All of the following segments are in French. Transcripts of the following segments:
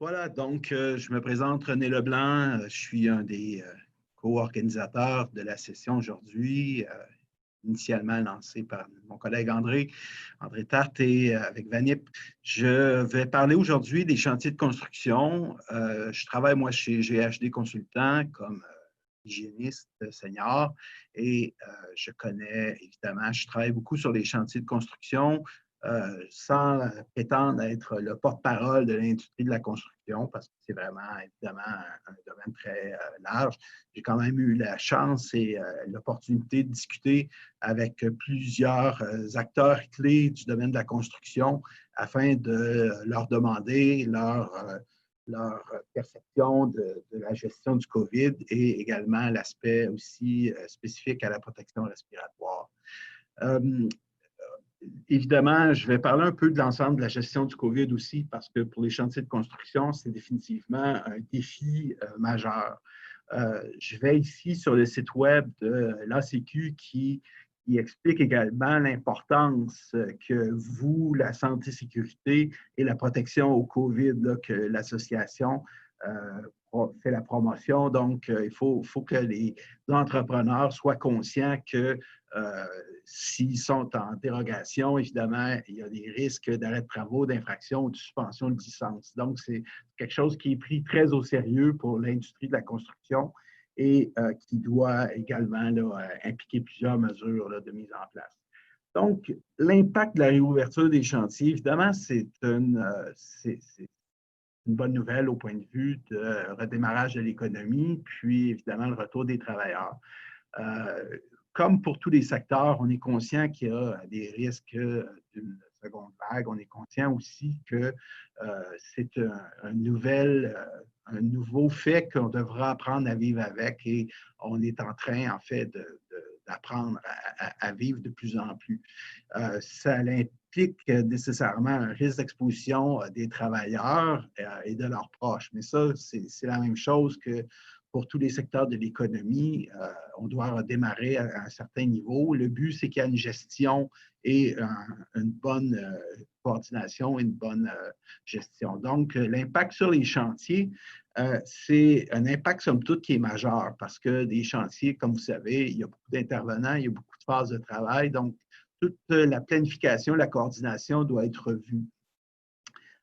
Voilà, donc je me présente René Leblanc. Je suis un des co-organisateurs de la session aujourd'hui, initialement lancée par mon collègue André Tarte et avec Vanip. Je vais parler aujourd'hui des chantiers de construction. Je travaille, moi, chez GHD Consultants comme hygiéniste senior et je connais, évidemment, je travaille beaucoup sur les chantiers de construction sans prétendre être le porte-parole de l'industrie de la construction, parce que c'est vraiment, évidemment, un domaine très large. J'ai quand même eu la chance et l'opportunité de discuter avec plusieurs acteurs clés du domaine de la construction afin de leur demander leur perception de la gestion du COVID et également l'aspect aussi spécifique à la protection respiratoire. Évidemment, je vais parler un peu de l'ensemble de la gestion du COVID aussi, parce que pour les chantiers de construction, c'est définitivement un défi majeur. Je vais ici sur le site web de l'ACQ qui explique également l'importance que vous, la santé, sécurité et la protection au COVID, là, que l'association fait la promotion. Donc, il faut que les entrepreneurs soient conscients que s'ils sont en dérogation, évidemment, il y a des risques d'arrêt de travaux, d'infraction ou de suspension de licence. Donc, c'est quelque chose qui est pris très au sérieux pour l'industrie de la construction et qui doit également là, impliquer plusieurs mesures là, de mise en place. Donc, l'impact de la réouverture des chantiers, évidemment, c'est une bonne nouvelle au point de vue de redémarrage de l'économie, puis évidemment le retour des travailleurs. Comme pour tous les secteurs, on est conscient qu'il y a des risques d'une seconde vague. On est conscient aussi que c'est un nouveau fait qu'on devra apprendre à vivre avec et on est en train, en fait, d'apprendre à vivre de plus en plus. Ça implique nécessairement un risque d'exposition des travailleurs et de leurs proches. Mais ça, c'est la même chose que pour tous les secteurs de l'économie. On doit redémarrer à un certain niveau. Le but, c'est qu'il y ait une gestion et une bonne coordination et une bonne gestion. Donc, l'impact sur les chantiers, c'est un impact, somme toute, qui est majeur parce que des chantiers, comme vous savez, il y a beaucoup d'intervenants, il y a beaucoup de phases de travail. Donc, toute la planification, la coordination doit être revue.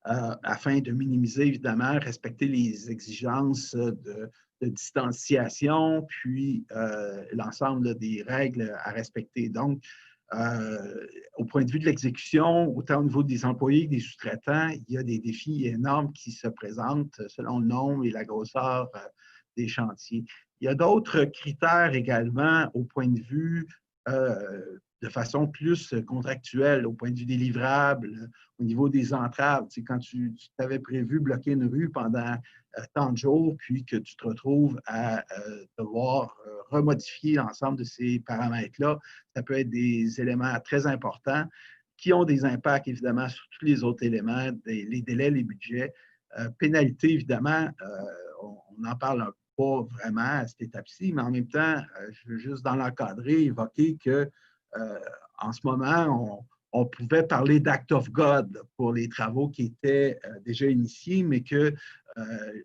Afin de minimiser, évidemment, respecter les exigences de distanciation, puis l'ensemble des règles à respecter. Donc, au point de vue de l'exécution, autant au niveau des employés que des sous-traitants, il y a des défis énormes qui se présentent selon le nombre et la grosseur des chantiers. Il y a d'autres critères également au point de vue de façon plus contractuelle, au point de vue des livrables, au niveau des entraves. Tu sais, quand tu t'avais prévu bloquer une rue pendant tant de jours, puis que tu te retrouves à devoir remodifier l'ensemble de ces paramètres-là, ça peut être des éléments très importants qui ont des impacts, évidemment, sur tous les autres éléments, les délais, les budgets. Pénalité, évidemment, on n'en parle pas vraiment à cette étape-ci, mais en même temps, je veux juste dans l'encadrer, évoquer que en ce moment, on pouvait parler d'Act of God pour les travaux qui étaient déjà initiés, mais que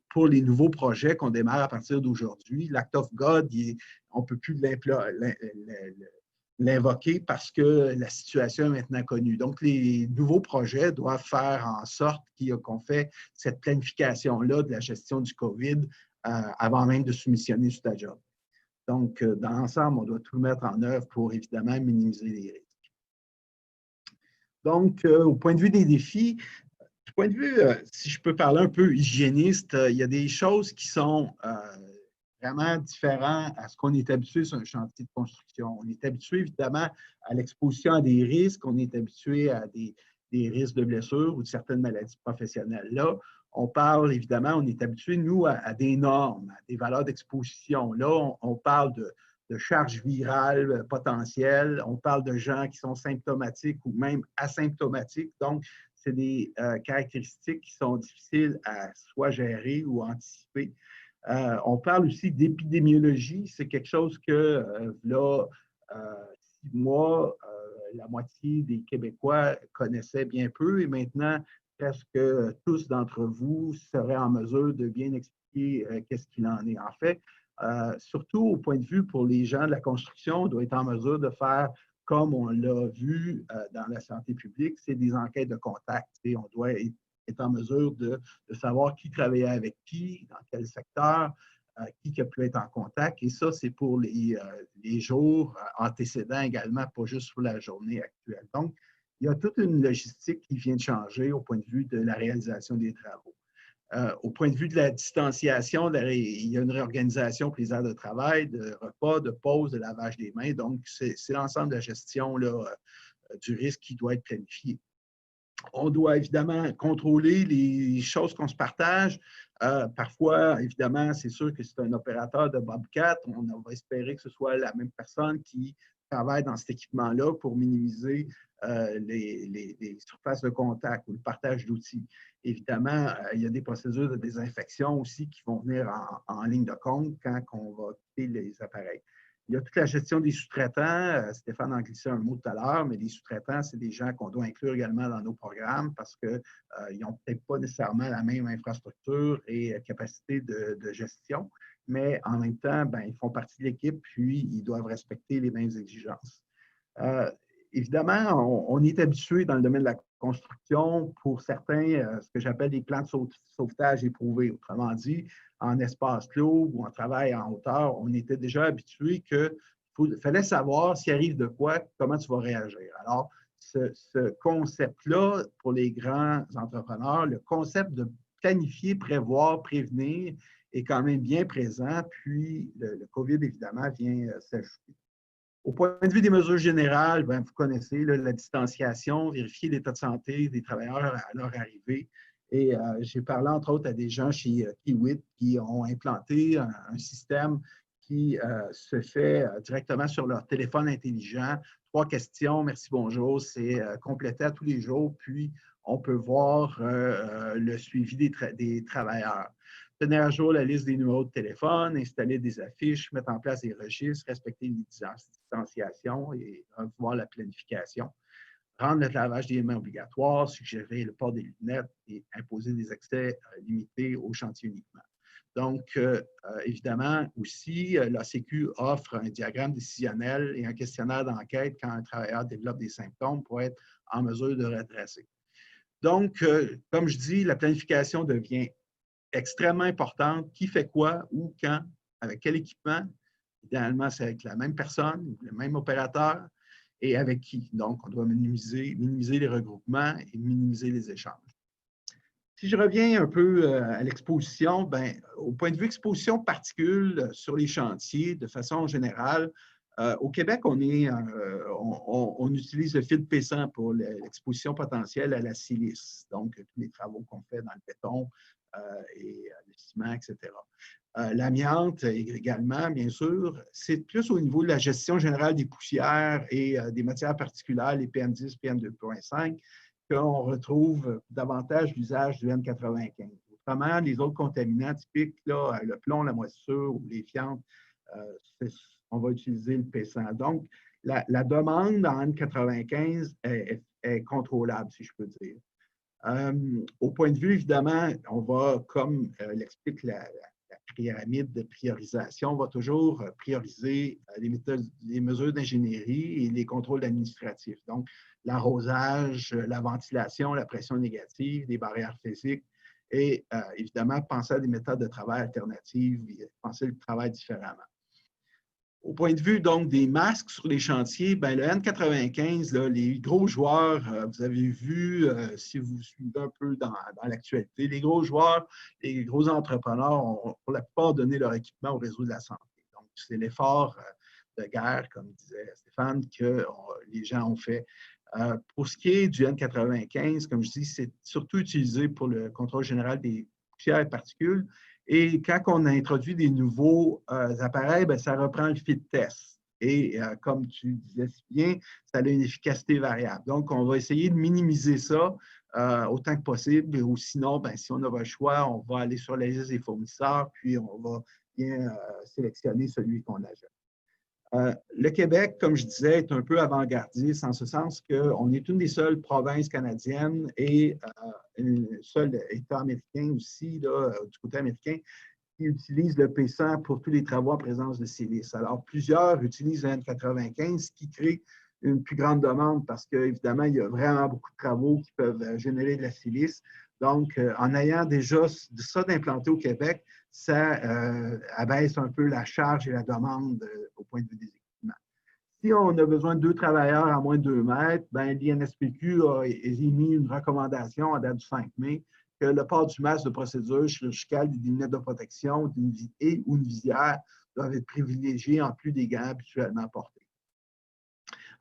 pour les nouveaux projets qu'on démarre à partir d'aujourd'hui, l'Act of God, on ne peut plus l'invoquer parce que la situation est maintenant connue. Donc, les nouveaux projets doivent faire en sorte qu'on fait cette planification-là de la gestion du COVID avant même de soumissionner sur ta job. Donc, dans l'ensemble, on doit tout mettre en œuvre pour évidemment minimiser les risques. Donc, au point de vue des défis, du point de vue, si je peux parler un peu hygiéniste, il y a des choses qui sont vraiment différentes à ce qu'on est habitué sur un chantier de construction. On est habitué évidemment à l'exposition à des risques, on est habitué à des risques de blessures ou de certaines maladies professionnelles. Là, on parle évidemment, on est habitué, nous, à des normes, à des valeurs d'exposition. Là, on parle de charges virales potentielles, on parle de gens qui sont symptomatiques ou même asymptomatiques. Donc, c'est des caractéristiques qui sont difficiles à soit gérer ou anticiper. On parle aussi d'épidémiologie. C'est quelque chose que, là, 6 mois, la moitié des Québécois connaissaient bien peu et maintenant, presque tous d'entre vous seraient en mesure de bien expliquer qu'est-ce qu'il en est. En fait, surtout au point de vue pour les gens de la construction, on doit être en mesure de faire comme on l'a vu dans la santé publique, c'est des enquêtes de contact. Et on doit être en mesure de savoir qui travaillait avec qui, dans quel secteur, qui a pu être en contact. Et ça, c'est pour les jours antécédents également, pas juste pour la journée actuelle. Donc, il y a toute une logistique qui vient de changer au point de vue de la réalisation des travaux. Au point de vue de la distanciation, il y a une réorganisation pour les heures de travail, de repas, de pause, de lavage des mains. Donc, c'est l'ensemble de la gestion là, du risque qui doit être planifié. On doit évidemment contrôler les choses qu'on se partage. Parfois, évidemment, c'est sûr que c'est un opérateur de Bobcat. On va espérer que ce soit la même personne qui travaille dans cet équipement-là pour minimiser les surfaces de contact ou le partage d'outils. Évidemment, il y a des procédures de désinfection aussi qui vont venir en ligne de compte quand on va quitter les appareils. Il y a toute la gestion des sous-traitants. Stéphane en glissait un mot tout à l'heure, mais les sous-traitants, c'est des gens qu'on doit inclure également dans nos programmes parce qu'ils n'ont peut-être pas nécessairement la même infrastructure et capacité de gestion, mais en même temps, ben, ils font partie de l'équipe, puis ils doivent respecter les mêmes exigences. Évidemment, on est habitué dans le domaine de la construction pour certains, ce que j'appelle des plans de sauvetage éprouvés. Autrement dit, en espace clos ou en travail en hauteur, on était déjà habitué qu'il fallait savoir s'il arrive de quoi, comment tu vas réagir. Alors, ce concept-là, pour les grands entrepreneurs, le concept de planifier, prévoir, prévenir est quand même bien présent, puis le COVID, évidemment, vient s'ajouter. Au point de vue des mesures générales, ben, vous connaissez là, la distanciation, vérifier l'état de santé des travailleurs à leur arrivée. Et j'ai parlé entre autres à des gens chez Kiwit qui ont implanté un système qui se fait directement sur leur téléphone intelligent. 3 questions, merci, bonjour, c'est complété à tous les jours, puis on peut voir le suivi des travailleurs. Tenir à jour la liste des numéros de téléphone, installer des affiches, mettre en place des registres, respecter les distanciations et revoir la planification. Rendre le lavage des mains obligatoire, suggérer le port des lunettes et imposer des accès limités au chantier uniquement. Donc, évidemment, aussi, la Sécu offre un diagramme décisionnel et un questionnaire d'enquête quand un travailleur développe des symptômes pour être en mesure de redresser. Donc, comme je dis, la planification devient extrêmement importante. Qui fait quoi, où, quand, avec quel équipement. Idéalement, c'est avec la même personne, le même opérateur et avec qui. Donc, on doit minimiser les regroupements et minimiser les échanges. Si je reviens un peu à l'exposition, ben, au point de vue exposition de particules sur les chantiers, de façon générale, au Québec, on utilise le filtre P100 pour l'exposition potentielle à la silice, donc tous les travaux qu'on fait dans le béton et le ciment, etc. L'amiante également, bien sûr, c'est plus au niveau de la gestion générale des poussières et des matières particulières, les PM10, PM2.5, qu'on retrouve davantage l'usage du N95. Autrement, les autres contaminants typiques, là, le plomb, la moisissure ou les fientes, on va utiliser le P100. Donc, la demande en N95 est contrôlable, si je peux dire. Au point de vue, évidemment, on va, comme l'explique la pyramide de priorisation, on va toujours prioriser les mesures d'ingénierie et les contrôles administratifs. Donc, l'arrosage, la ventilation, la pression négative, les barrières physiques et évidemment, penser à des méthodes de travail alternatives, penser le travail différemment. Au point de vue donc des masques sur les chantiers, ben, le N95, là, les gros joueurs, vous avez vu, si vous suivez un peu dans l'actualité, les gros joueurs, les gros entrepreneurs ont pour la plupart donné leur équipement au réseau de la santé. Donc, c'est l'effort de guerre, comme disait Stéphane, que les gens ont fait. Pour ce qui est du N95, comme je dis, c'est surtout utilisé pour le contrôle général des poussières et particules. Et quand on a introduit des nouveaux appareils, bien, ça reprend le fit test. Et comme tu disais si bien, ça a une efficacité variable. Donc, on va essayer de minimiser ça autant que possible. Ou sinon, bien, si on n'a pas le choix, on va aller sur la liste des fournisseurs, puis on va bien sélectionner celui qu'on achète. Le Québec, comme je disais, est un peu avant-gardiste en ce sens qu'on est une des seules provinces canadiennes et un seul État américain aussi, là, du côté américain, qui utilise le P100 pour tous les travaux en présence de silice. Alors, plusieurs utilisent le N95, ce qui crée une plus grande demande parce qu'évidemment, il y a vraiment beaucoup de travaux qui peuvent générer de la silice. Donc, en ayant déjà ça d'implanter au Québec, ça abaisse un peu la charge et la demande au point de vue des équipements. Si on a besoin de 2 travailleurs à moins de 2 mètres, ben, l'INSPQ a émis une recommandation à date du 5 mai que le port du masque de procédure chirurgicale, des lunettes de protection et ou une visière doivent être privilégiés en plus des gants habituellement portés.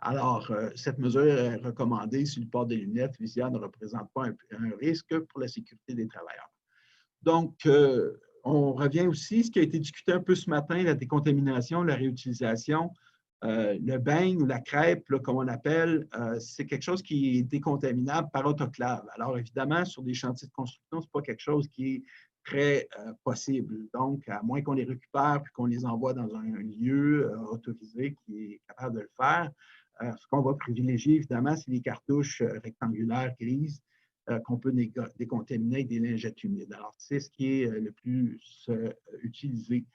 Alors, cette mesure est recommandée si le port des lunettes visières ne représente pas un risque pour la sécurité des travailleurs. Donc, on revient aussi, ce qui a été discuté un peu ce matin, la décontamination, la réutilisation. Le beigne ou la crêpe, là, comme on l'appelle, c'est quelque chose qui est décontaminable par autoclave. Alors, évidemment, sur des chantiers de construction, ce n'est pas quelque chose qui est très possible. Donc, à moins qu'on les récupère puis qu'on les envoie dans un lieu autorisé qui est capable de le faire, ce qu'on va privilégier, évidemment, c'est les cartouches rectangulaires grises qu'on peut décontaminer avec des lingettes humides. Alors, c'est ce qui est le plus utilisé.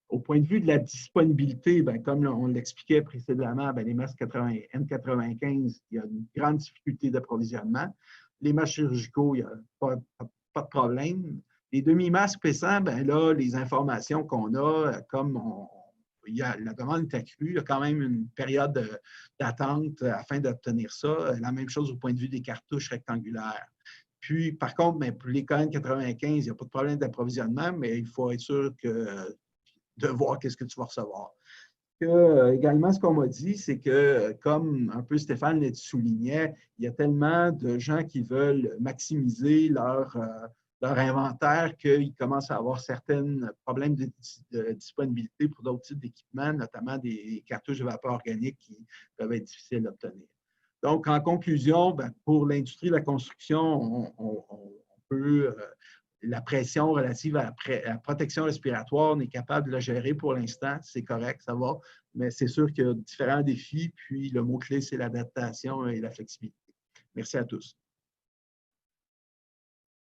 Au point de vue de la disponibilité, bien, comme on l'expliquait précédemment, bien, les masques N95, il y a une grande difficulté d'approvisionnement. Les masques chirurgicaux, il n'y a pas de problème. Les demi-masques P100, bien là, les informations qu'on a, comme la demande est accrue, il y a quand même une période d'attente afin d'obtenir ça. La même chose au point de vue des cartouches rectangulaires. Puis, par contre, bien, pour les KN95, il n'y a pas de problème d'approvisionnement, mais il faut être sûr de voir qu'est-ce que tu vas recevoir. Également, ce qu'on m'a dit, c'est que, comme un peu Stéphane le soulignait, il y a tellement de gens qui veulent maximiser leur inventaire qu'ils commencent à avoir certains problèmes de disponibilité pour d'autres types d'équipements, notamment des cartouches de vapeur organique qui peuvent être difficiles à obtenir. Donc, en conclusion, ben, pour l'industrie de la construction, on peut la pression relative à la protection respiratoire, on est capable de la gérer pour l'instant, c'est correct, ça va, mais c'est sûr qu'il y a différents défis, puis le mot-clé, c'est l'adaptation et la flexibilité. Merci à tous.